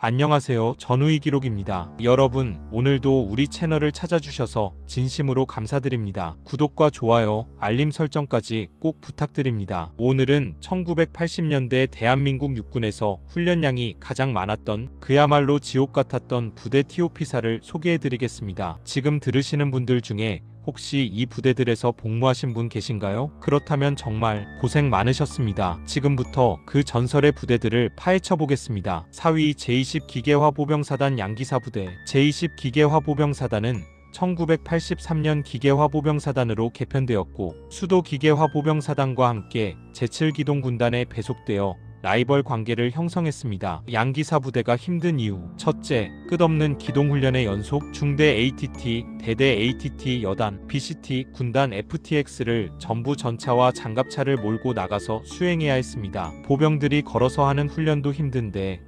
안녕하세요. 전우희 기록입니다. 여러분, 오늘도 우리 채널을 찾아주셔서 진심으로 감사드립니다. 구독과 좋아요, 알림 설정까지 꼭 부탁드립니다. 오늘은 1980년대 대한민국 육군에서 훈련량이 가장 많았던 그야말로 지옥 같았던 부대 TOP사를 소개해드리겠습니다. 지금 들으시는 분들 중에 혹시 이 부대들에서 복무하신 분 계신가요? 그렇다면 정말 고생 많으셨습니다. 지금부터 그 전설의 부대들을 파헤쳐 보겠습니다. 4위 제20 기계화보병사단 양기사부대. 제20 기계화보병사단은 1983년 기계화보병사단으로 개편되었고 수도 기계화보병사단과 함께 제7기동군단에 배속되어 라이벌 관계를 형성했습니다. 양기사 부대가 힘든 이유: 첫째, 끝없는 기동훈련의 연속. 중대 ATT, 대대 ATT, 여단, BCT, 군단 FTX를 전부 전차와 장갑차를 몰고 나가서 수행해야 했습니다. 보병들이 걸어서 하는 훈련도 힘든데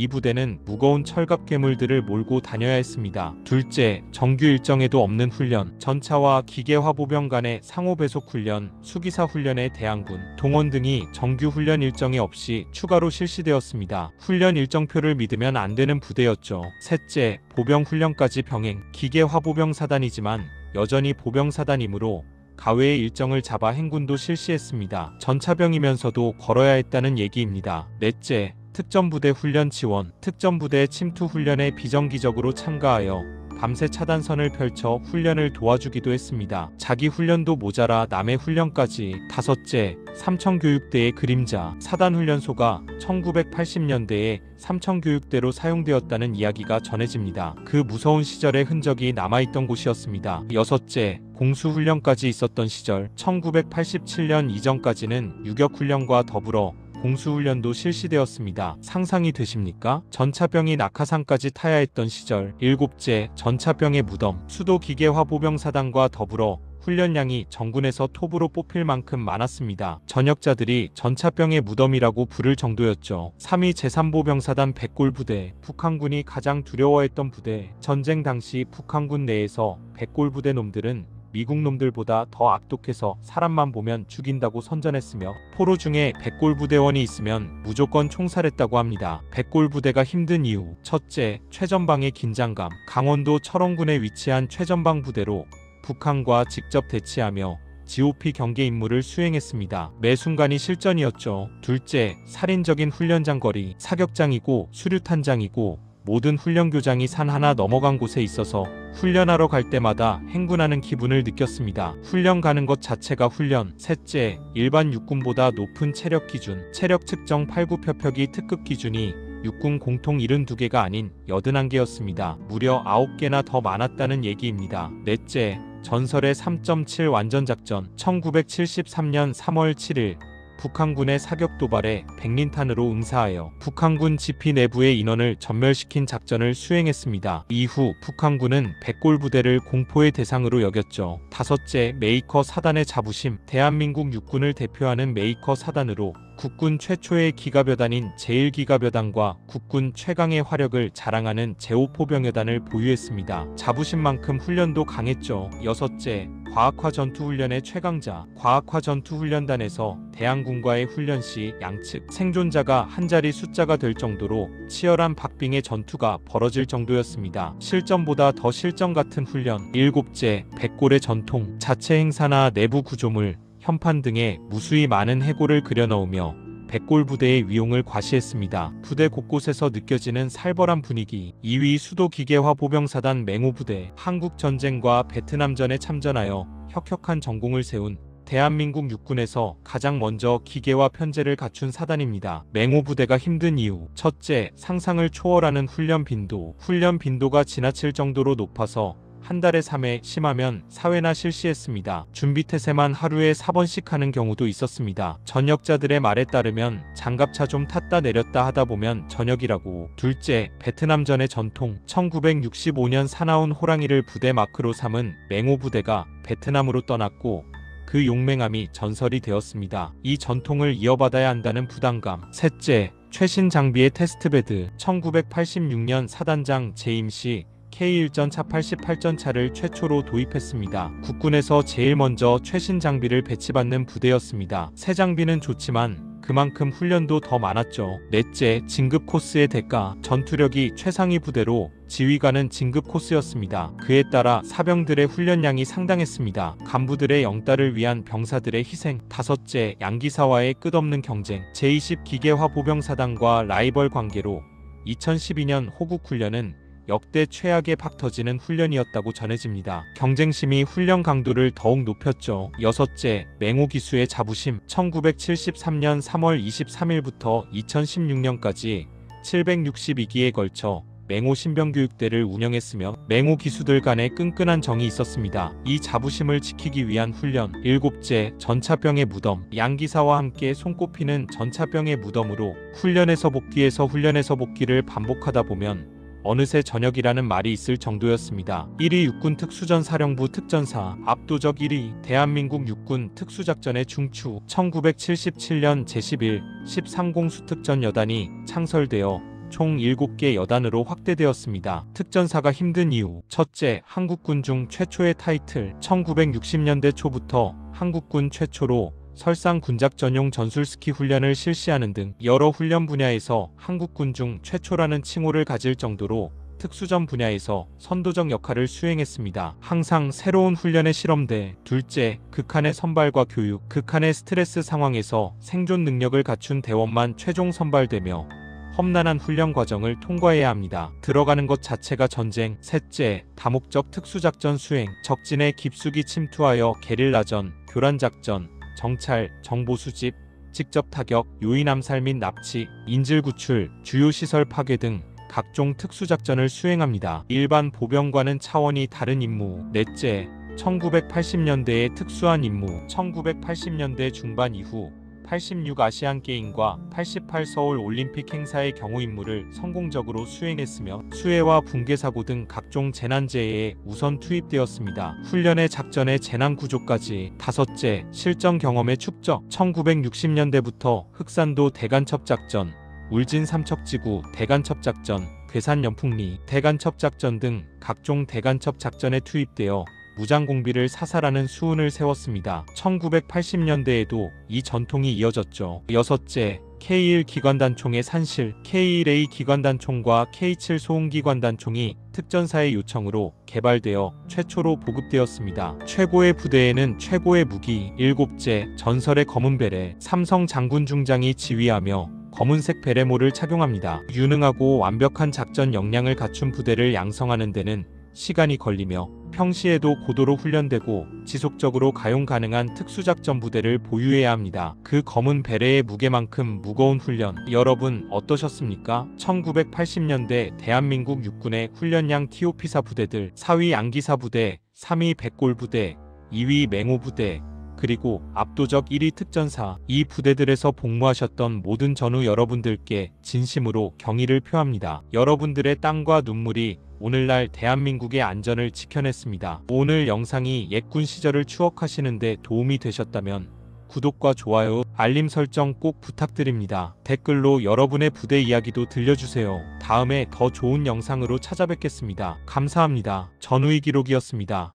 이 부대는 무거운 철갑 괴물들을 몰고 다녀야 했습니다. 둘째, 정규 일정에도 없는 훈련. 전차와 기계화보병 간의 상호 배속 훈련, 수기사 훈련의 대항군, 동원 등이 정규 훈련 일정이 없이 추가로 실시되었습니다. 훈련 일정표를 믿으면 안 되는 부대였죠. 셋째, 보병 훈련까지 병행. 기계화보병 사단이지만 여전히 보병 사단이므로 가외의 일정을 잡아 행군도 실시했습니다. 전차병이면서도 걸어야 했다는 얘기입니다. 넷째, 특전부대 훈련 지원. 특전부대 침투 훈련에 비정기적으로 참가하여 밤새 차단선을 펼쳐 훈련을 도와주기도 했습니다. 자기 훈련도 모자라 남의 훈련까지. 다섯째, 삼청교육대의 그림자. 사단훈련소가 1980년대에 삼청교육대로 사용되었다는 이야기가 전해집니다. 그 무서운 시절의 흔적이 남아있던 곳이었습니다. 여섯째, 공수훈련까지 있었던 시절. 1987년 이전까지는 유격훈련과 더불어 공수훈련도 실시되었습니다. 상상이 되십니까? 전차병이 낙하산까지 타야 했던 시절. 일곱째, 전차병의 무덤. 수도 기계화보병사단과 더불어 훈련량이 전군에서 톱으로 뽑힐 만큼 많았습니다. 전역자들이 전차병의 무덤이라고 부를 정도였죠. 3위 제3보병사단 백골부대. 북한군이 가장 두려워했던 부대. 전쟁 당시 북한군 내에서 백골부대 놈들은 미국 놈들보다 더 악독해서 사람만 보면 죽인다고 선전했으며 포로 중에 백골부대원이 있으면 무조건 총살했다고 합니다. 백골부대가 힘든 이유: 첫째, 최전방의 긴장감. 강원도 철원군에 위치한 최전방 부대로 북한과 직접 대치하며 GOP 경계 임무를 수행했습니다. 매 순간이 실전이었죠. 둘째, 살인적인 훈련 장거리. 사격장이고 수류탄장이고 모든 훈련교장이 산 하나 넘어간 곳에 있어서 훈련하러 갈 때마다 행군하는 기분을 느꼈습니다. 훈련 가는 것 자체가 훈련. 셋째, 일반 육군보다 높은 체력 기준. 체력 측정 8구표표기 특급 기준이 육군 공통 72개가 아닌 81개였습니다. 무려 9개나 더 많았다는 얘기입니다. 넷째, 전설의 3.7 완전작전. 1973년 3월 7일 북한군의 사격 도발에 백린탄으로 응사하여 북한군 지피 내부의 인원을 전멸시킨 작전을 수행했습니다. 이후 북한군은 백골부대를 공포의 대상으로 여겼죠. 다섯째, 메이커 사단의 자부심. 대한민국 육군을 대표하는 메이커 사단으로 국군 최초의 기갑여단인 제1기갑여단과 국군 최강의 화력을 자랑하는 제5포병여단을 보유했습니다. 자부심만큼 훈련도 강했죠. 여섯째, 과학화 전투훈련의 최강자. 과학화 전투훈련단에서 대항군과의 훈련 시 양측 생존자가 한 자리 숫자가 될 정도로 치열한 박빙의 전투가 벌어질 정도였습니다. 실전보다 더 실전 같은 훈련. 일곱째, 백골의 전통. 자체 행사나 내부 구조물, 현판 등에 무수히 많은 해골을 그려넣으며 백골부대의 위용을 과시했습니다. 부대 곳곳에서 느껴지는 살벌한 분위기. 2위 수도 기계화보병사단 맹호부대. 한국전쟁과 베트남전에 참전하여 혁혁한 전공을 세운 대한민국 육군에서 가장 먼저 기계화 편제를 갖춘 사단입니다. 맹호부대가 힘든 이유: 첫째, 상상을 초월하는 훈련 빈도. 훈련 빈도가 지나칠 정도로 높아서 한 달에 3회, 심하면 4회나 실시했습니다. 준비태세만 하루에 4번씩 하는 경우도 있었습니다. 전역자들의 말에 따르면 장갑차 좀 탔다 내렸다 하다 보면 저녁이라고. 둘째, 베트남전의 전통. 1965년 사나운 호랑이를 부대 마크로 삼은 맹호부대가 베트남으로 떠났고 그 용맹함이 전설이 되었습니다. 이 전통을 이어받아야 한다는 부담감. 셋째, 최신 장비의 테스트베드. 1986년 사단장 재임 시 K1전차 88전차를 최초로 도입했습니다. 국군에서 제일 먼저 최신 장비를 배치받는 부대였습니다. 새 장비는 좋지만 그만큼 훈련도 더 많았죠. 넷째, 진급 코스의 대가. 전투력이 최상위 부대로 지휘관은 진급 코스였습니다. 그에 따라 사병들의 훈련량이 상당했습니다. 간부들의 영달을 위한 병사들의 희생. 다섯째, 양기사와의 끝없는 경쟁. 제20 기계화보병사단과 라이벌 관계로 2012년 호국훈련은 역대 최악의 박 터지는 훈련이었다고 전해집니다. 경쟁심이 훈련 강도를 더욱 높였죠. 여섯째, 맹호기수의 자부심. 1973년 3월 23일부터 2016년까지 762기에 걸쳐 맹호 신병교육대를 운영했으며 맹호 기수들 간의 끈끈한 정이 있었습니다. 이 자부심을 지키기 위한 훈련. 일곱째, 전차병의 무덤. 양기사와 함께 손꼽히는 전차병의 무덤으로 훈련에서 복귀를 반복하다 보면 어느새 저녁이라는 말이 있을 정도였습니다. 1위 육군 특수전사령부 특전사. 압도적 1위. 대한민국 육군 특수작전의 중추. 1977년 제11, 13공수 특전 여단이 창설되어 총 7개 여단으로 확대되었습니다. 특전사가 힘든 이유. 첫째, 한국군 중 최초의 타이틀. 1960년대 초부터 한국군 최초로 설상 군작 전용 전술 스키 훈련을 실시하는 등 여러 훈련 분야에서 한국군 중 최초라는 칭호를 가질 정도로 특수전 분야에서 선도적 역할을 수행했습니다. 항상 새로운 훈련의 실험대. 둘째, 극한의 선발과 교육. 극한의 스트레스 상황에서 생존 능력을 갖춘 대원만 최종 선발되며 험난한 훈련 과정을 통과해야 합니다. 들어가는 것 자체가 전쟁. 셋째, 다목적 특수작전 수행. 적진에 깊숙이 침투하여 게릴라전, 교란작전, 정찰, 정보 수집, 직접 타격, 요인 암살 및 납치, 인질 구출, 주요 시설 파괴 등 각종 특수작전을 수행합니다. 일반 보병과는 차원이 다른 임무. 넷째, 1980년대의 특수한 임무. 1980년대 중반 이후 86 아시안게임과 88 서울 올림픽 행사의 경우 임무를 성공적으로 수행했으며 수해와 붕괴 사고 등 각종 재난재해에 우선 투입되었습니다. 훈련의 작전의 재난 구조까지. 다섯째, 실전 경험의 축적. 1960년대부터 흑산도 대간첩 작전, 울진 삼척지구 대간첩 작전, 괴산 연풍리 대간첩 작전 등 각종 대간첩 작전에 투입되어 무장공비를 사살하는 수훈을 세웠습니다. 1980년대에도 이 전통이 이어졌죠. 여섯째, K1 기관단총의 산실. K1A 기관단총과 K7 소음기관단총이 특전사의 요청으로 개발되어 최초로 보급되었습니다. 최고의 부대에는 최고의 무기. 일곱째, 전설의 검은 베레. 삼성 장군 중장이 지휘하며 검은색 베레모를 착용합니다. 유능하고 완벽한 작전 역량을 갖춘 부대를 양성하는 데는 시간이 걸리며 평시에도 고도로 훈련되고 지속적으로 가용 가능한 특수작전 부대를 보유해야 합니다. 그 검은 베레의 무게만큼 무거운 훈련, 여러분 어떠셨습니까? 1980년대 대한민국 육군의 훈련량 TOP사 부대들. 4위 양기사 부대, 3위 백골 부대, 2위 맹호 부대, 그리고 압도적 1위 특전사. 이 부대들에서 복무하셨던 모든 전우 여러분들께 진심으로 경의를 표합니다. 여러분들의 땀과 눈물이 오늘날 대한민국의 안전을 지켜냈습니다. 오늘 영상이 옛 군 시절을 추억하시는데 도움이 되셨다면 구독과 좋아요, 알림 설정 꼭 부탁드립니다. 댓글로 여러분의 부대 이야기도 들려주세요. 다음에 더 좋은 영상으로 찾아뵙겠습니다. 감사합니다. 전우의 기록이었습니다.